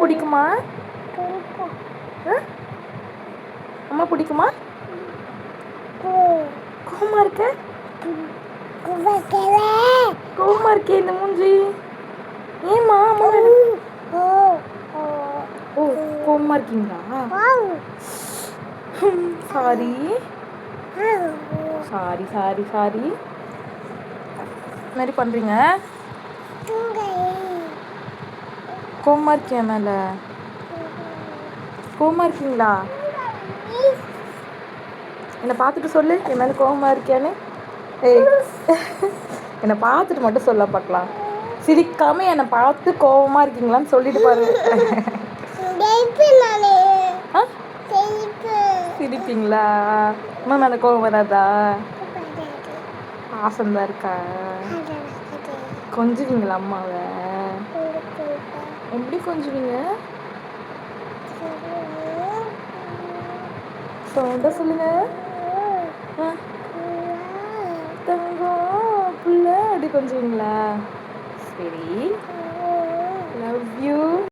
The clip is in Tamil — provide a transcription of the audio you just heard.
பிடிக்குமா? அம்மா பிடிக்குமா? கோவமா இருக்க? கோவமா இருக்கே இந்த மூஞ்சி. ஏம்மா அம்மா ஓ கோவமா இருக்கீங்களா? Sorry sorry sorry sorry. மாதிரி பண்றீங்க. கோவமா இருக்கியா மேல? கோவமா இருக்கீங்களா? என்னை பார்த்துட்டு சொல்லு என் மேலே கோவமா இருக்கியான்னு. ஏய் என்னை பார்த்துட்டு மட்டும் சொல்ல பார்க்கலாம். சிரிக்காம என்னை பார்த்து கோவமா இருக்கீங்களான்னு சொல்லிட்டு பாரு. சிரிப்பீங்களா? அம்மா மேலே கோவம் வராதா? பாசம்தான் இருக்கா? கொஞ்சுவீங்களா அம்மாவை? எப்படி கொஞ்சுவீங்க? சவுண்டா சொல்லுங்க. தங்கம் புள்ள அப்படி கொஞ்சுவீங்களா? சரி, லவ் யூ.